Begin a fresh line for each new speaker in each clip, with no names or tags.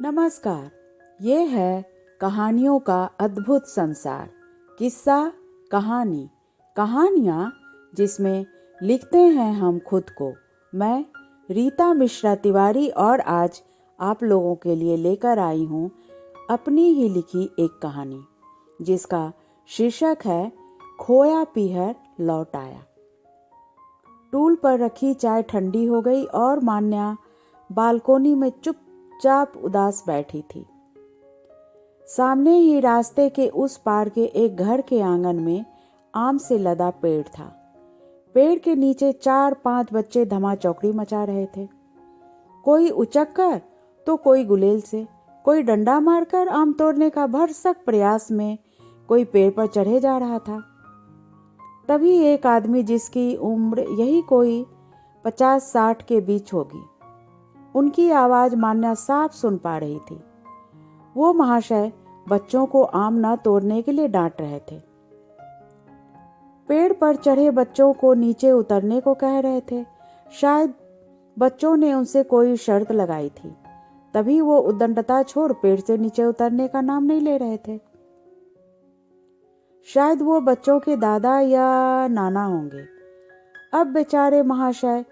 नमस्कार। ये है कहानियों का अद्भुत संसार। किस्सा, कहानी, कहानियाँ जिसमें लिखते हैं हम खुद को। मैं रीता मिश्रा तिवारी और आज आप लोगों के लिए लेकर आई हूँ अपनी ही लिखी एक कहानी जिसका शीर्षक है खोया पीहर लौट आया। टूल पर रखी चाय ठंडी हो गई और मान्या बालकोनी में चुपचाप उदास बैठी थी। सामने ही रास्ते के उस पार के एक घर के आंगन में आम से लदा पेड़ था। पेड़ के नीचे 4-5 बच्चे धमाचौकड़ी मचा रहे थे। कोई उचक कर तो कोई गुलेल से, कोई डंडा मारकर आम तोड़ने का भरसक प्रयास में कोई पेड़ पर चढ़े जा रहा था। तभी एक आदमी जिसकी उम्र यही कोई 50-60 के बीच होगी, उनकी आवाज मान्या साफ सुन पा रही थी। वो महाशय बच्चों को आम न तोड़ने के लिए डांट रहे थे। पेड़ पर चढ़े बच्चों को नीचे उतरने को कह रहे थे। शायद बच्चों ने उनसे कोई शर्त लगाई थी, तभी वो उद्दंडता छोड़ पेड़ से नीचे उतरने का नाम नहीं ले रहे थे। शायद वो बच्चों के दादा या नाना होंगे। अब बेचारे महाशय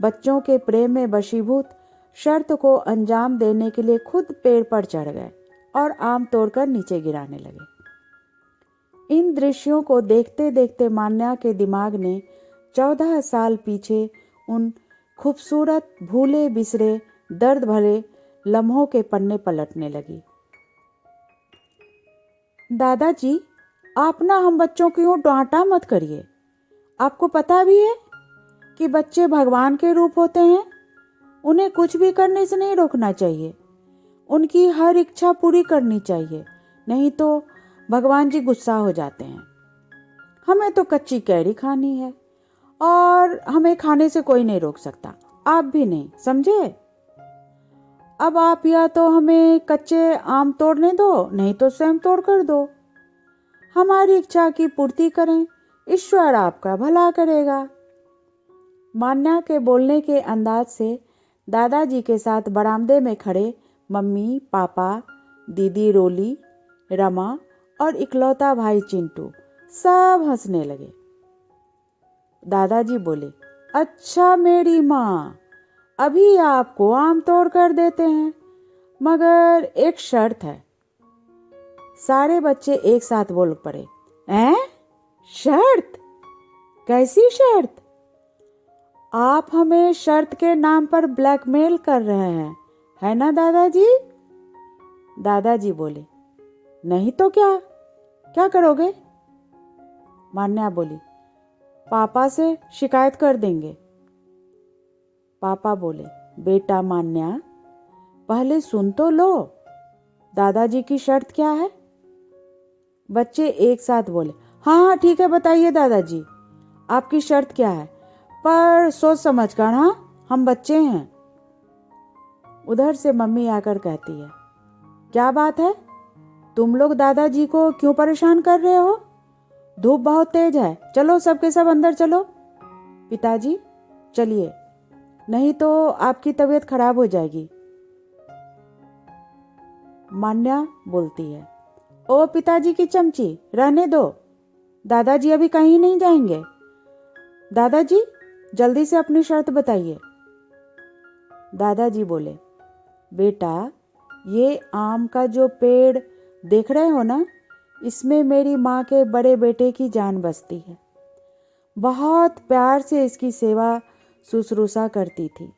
बच्चों के प्रेम में वशीभूत शर्त को अंजाम देने के लिए खुद पेड़ पर चढ़ गए और आम तोड़कर नीचे गिराने लगे। इन दृश्यों को देखते देखते मान्या के दिमाग ने 14 साल पीछे उन खूबसूरत भूले बिसरे दर्द भरे लम्हों के पन्ने पलटने लगी। दादाजी, आप ना हम बच्चों को यूं डांटा मत करिए। आपको पता भी है कि बच्चे भगवान के रूप होते हैं। उन्हें कुछ भी करने से नहीं रोकना चाहिए। उनकी हर इच्छा पूरी करनी चाहिए, नहीं तो भगवान जी गुस्सा हो जाते हैं। हमें तो कच्ची कैरी खानी है और हमें खाने से कोई नहीं रोक सकता, आप भी नहीं, समझे? अब आप या तो हमें कच्चे आम तोड़ने दो, नहीं तो स्वयं तोड़ कर दो। हमारी इच्छा की पूर्ति करें, ईश्वर आपका भला करेगा। मान्या के बोलने के अंदाज से दादाजी के साथ बरामदे में खड़े मम्मी, पापा, दीदी रोली, रमा और इकलौता भाई चिंटू सब हंसने लगे। दादाजी बोले, अच्छा मेरी माँ, अभी आपको आम तोड़ कर देते हैं, मगर एक शर्त है। सारे बच्चे एक साथ बोल पड़े, हैं? शर्त? कैसी शर्त? आप हमें शर्त के नाम पर ब्लैकमेल कर रहे हैं, है ना दादाजी? दादाजी बोले, नहीं तो क्या? क्या करोगे? मान्या बोली, पापा से शिकायत कर देंगे। पापा बोले, बेटा मान्या, पहले सुन तो लो, दादाजी की शर्त क्या है? बच्चे एक साथ बोले, हाँ ठीक है, बताइए दादाजी, आपकी शर्त क्या है? पर सोच समझ कर, हाँ, हम बच्चे हैं। उधर से मम्मी आकर कहती है, क्या बात है, तुम लोग दादाजी को क्यों परेशान कर रहे हो? धूप बहुत तेज है, चलो सबके सब अंदर चलो। पिताजी चलिए, नहीं तो आपकी तबीयत खराब हो जाएगी। मान्या बोलती है, ओ पिताजी की चमची, रहने दो, दादाजी अभी कहीं नहीं जाएंगे। दादाजी जल्दी से अपनी शर्त बताइए। दादाजी बोले, बेटा, ये आम का जो पेड़ देख रहे हो ना, इसमें मेरी माँ के बड़े बेटे की जान बसती है। बहुत प्यार से इसकी सेवा शुश्रूषा करती थी।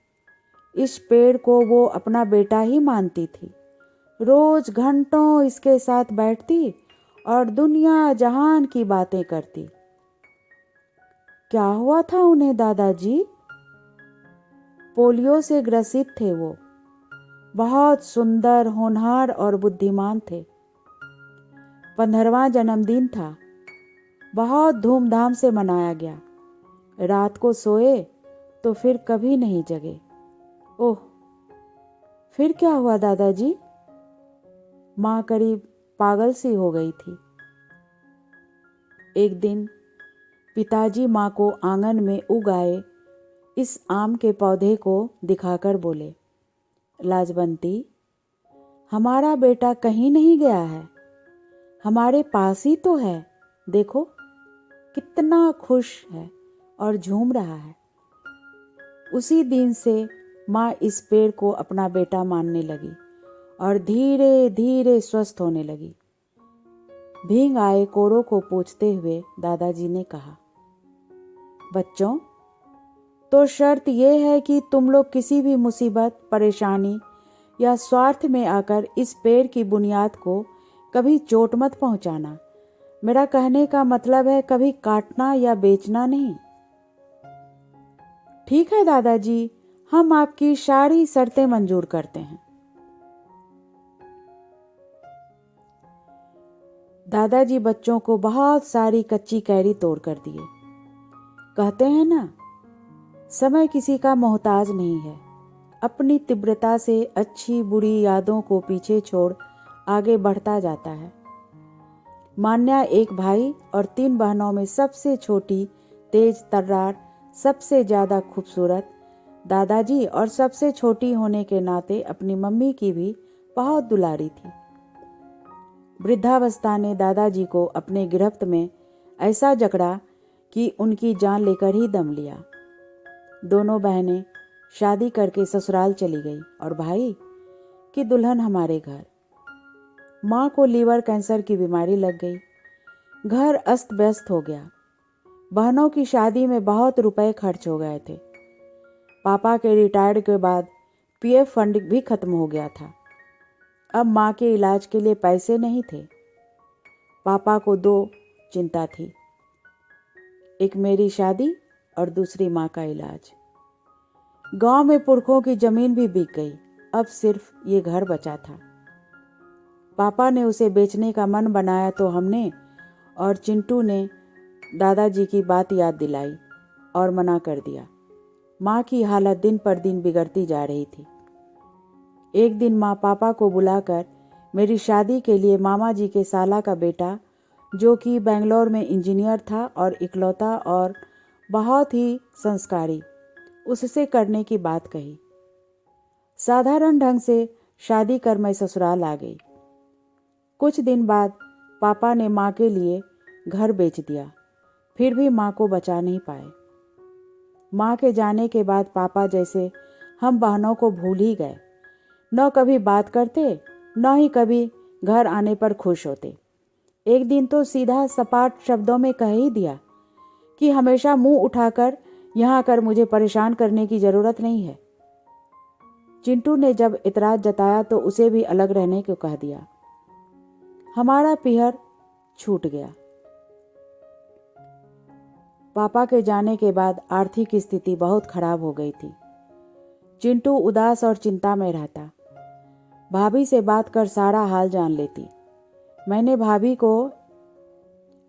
इस पेड़ को वो अपना बेटा ही मानती थी। रोज घंटों इसके साथ बैठती और दुनिया जहान की बातें करती। क्या हुआ था उन्हें दादाजी? पोलियो से ग्रसित थे वो। बहुत सुंदर, होनहार और बुद्धिमान थे। 15वां जन्मदिन था। बहुत धूमधाम से मनाया गया। रात को सोए तो फिर कभी नहीं जगे। ओह, फिर क्या हुआ दादाजी? माँ करीब पागल सी हो गई थी। एक दिन पिताजी माँ को आंगन में उग आए इस आम के पौधे को दिखाकर बोले, लाजवंती, हमारा बेटा कहीं नहीं गया है, हमारे पास ही तो है। देखो कितना खुश है और झूम रहा है। उसी दिन से माँ इस पेड़ को अपना बेटा मानने लगी और धीरे धीरे स्वस्थ होने लगी। भींग आए कोरो को पूछते हुए दादाजी ने कहा, बच्चों, तो शर्त यह है कि तुम लोग किसी भी मुसीबत, परेशानी या स्वार्थ में आकर इस पेड़ की बुनियाद को कभी चोट मत पहुंचाना। मेरा कहने का मतलब है कभी काटना या बेचना नहीं। ठीक है दादाजी, हम आपकी सारी शर्तें मंजूर करते हैं। दादाजी बच्चों को बहुत सारी कच्ची कैरी तोड़ कर दिए। कहते हैं ना, समय किसी का मोहताज नहीं है। अपनी तीव्रता से अच्छी बुरी यादों को पीछे छोड़ आगे बढ़ता जाता है। मान्या एक भाई और 3 बहनों में सबसे छोटी, तेज तर्रार, सबसे ज़्यादा खूबसूरत, दादाजी और सबसे छोटी होने के नाते अपनी मम्मी की भी बहुत दुलारी थी। वृद्धावस्था ने दादाजी को अपने गिरफ्त में ऐसा जकड़ा कि उनकी जान लेकर ही दम लिया। दोनों बहनें शादी करके ससुराल चली गई और भाई की दुल्हन हमारे घर। माँ को लीवर कैंसर की बीमारी लग गई। घर अस्त व्यस्त हो गया। बहनों की शादी में बहुत रुपए खर्च हो गए थे। पापा के रिटायर्ड के बाद पीएफ फंड भी खत्म हो गया था। अब माँ के इलाज के लिए पैसे नहीं थे। पापा को 2 चिंता थी, एक मेरी शादी और दूसरी माँ का इलाज। गांव में पुरखों की जमीन भी बिक गई, अब सिर्फ ये घर बचा था। पापा ने उसे बेचने का मन बनाया तो हमने और चिंटू ने दादाजी की बात याद दिलाई और मना कर दिया। माँ की हालत दिन पर दिन बिगड़ती जा रही थी। एक दिन माँ पापा को बुलाकर मेरी शादी के लिए मामा जी के साला का बेटा, जो कि बेंगलोर में इंजीनियर था और इकलौता और बहुत ही संस्कारी, उससे करने की बात कही। साधारण ढंग से शादी कर मैं ससुराल आ गई। कुछ दिन बाद पापा ने माँ के लिए घर बेच दिया, फिर भी माँ को बचा नहीं पाए। माँ के जाने के बाद पापा जैसे हम बहनों को भूल ही गए। न कभी बात करते, न ही कभी घर आने पर खुश होते। एक दिन तो सीधा सपाट शब्दों में कह ही दिया कि हमेशा मुंह उठाकर यहाँ आकर मुझे परेशान करने की ज़रूरत नहीं है। चिंटू ने जब इतराज जताया तो उसे भी अलग रहने को कह दिया। हमारा पीहर छूट गया। पापा के जाने के बाद आर्थिक स्थिति बहुत खराब हो गई थी। चिंटू उदास और चिंता में रहता। भाभी से बात कर सारा हाल जान लेती। मैंने भाभी को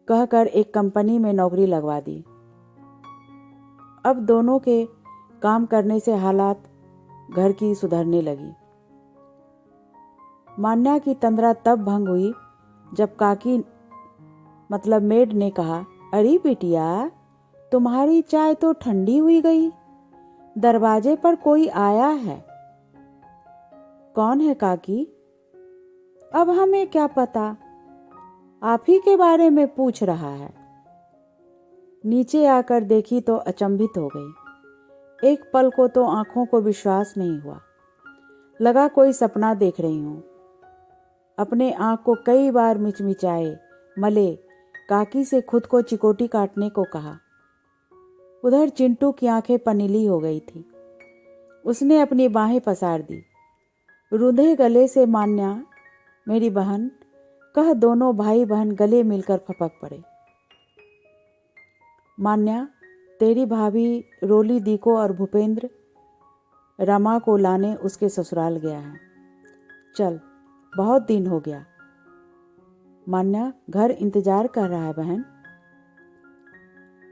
कहकर एक कंपनी में नौकरी लगवा दी। अब दोनों के काम करने से हालात घर की सुधरने लगी। मान्या की तंद्रा तब भंग हुई जब काकी मतलब मेड ने कहा, अरे बिटिया, तुम्हारी चाय तो ठंडी हुई गई, दरवाजे पर कोई आया है। कौन है काकी? अब हमें क्या पता, आप ही के बारे में पूछ रहा है। नीचे आकर देखी तो अचंभित हो गई। एक पल को तो आंखों को विश्वास नहीं हुआ। लगा कोई सपना देख रही हूं। अपने आंख को कई बार मिचमिचाए, मले, काकी से खुद को चिकोटी काटने को कहा। उधर चिंटू की आंखें पनीली हो गई थी। उसने अपनी बाहें पसार दी। रूंधे गले से मान्या, मेरी बहन, कह दोनों भाई बहन गले मिलकर फपक पड़े। मान्या, तेरी भाभी रोली दी को और भूपेंद्र रमा को लाने उसके ससुराल गया है। चल, बहुत दिन हो गया। मान्या, घर इंतजार कर रहा है बहन।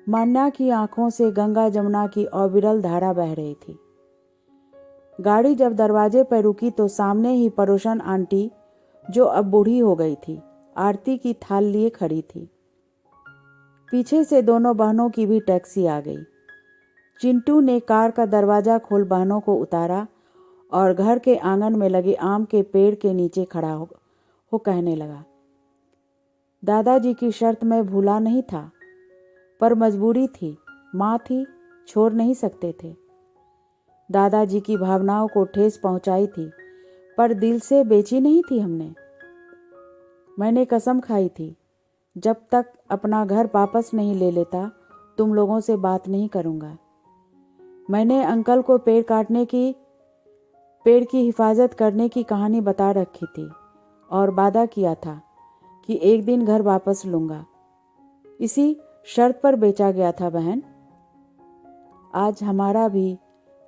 मान्या की आंखों से गंगा जमुना की अविरल धारा बह रही थी। गाड़ी जब दरवाजे पर रुकी तो सामने ही पड़ोसन आंटी, जो अब बूढ़ी हो गई थी, आरती की थाल लिए खड़ी थी। पीछे से दोनों बहनों की भी टैक्सी आ गई। चिंटू ने कार का दरवाजा खोल बहनों को उतारा और घर के आंगन में लगे आम के पेड़ के नीचे खड़ा हो कहने लगा, दादाजी की शर्त मैं भूला नहीं था, पर मजबूरी थी, माँ थी, छोड़ नहीं सकते थे। दादाजी की भावनाओं को ठेस पहुंचाई थी, पर दिल से बेची नहीं थी हमने। मैंने कसम खाई थी, जब तक अपना घर वापस नहीं ले लेता तुम लोगों से बात नहीं करूँगा। मैंने अंकल को पेड़ की हिफाजत करने की कहानी बता रखी थी और वादा किया था कि एक दिन घर वापस लूँगा। इसी शर्त पर बेचा गया था बहन। आज हमारा भी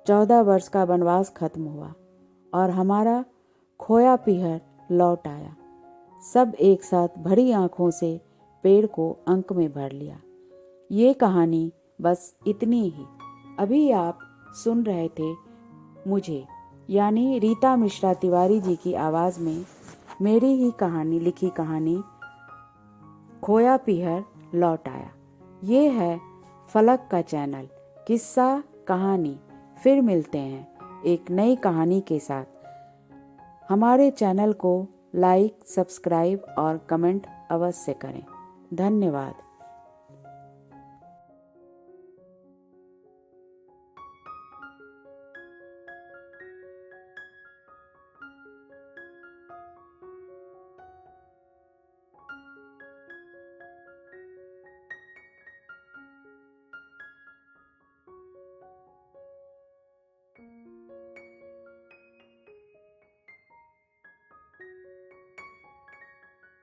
14 वर्ष का वनवास खत्म हुआ और हमारा खोया पीहर लौट आया। सब एक साथ भरी आंखों से पेड़ को अंक में भर लिया। ये कहानी बस इतनी ही। अभी आप सुन रहे थे मुझे यानी रीता मिश्रा तिवारी जी की आवाज़ में मेरी ही कहानी लिखी कहानी खोया पीहर लौट आया। ये है फलक का चैनल किस्सा कहानी। फिर मिलते हैं एक नई कहानी के साथ। हमारे चैनल को लाइक, सब्सक्राइब और कमेंट अवश्य करें। धन्यवाद।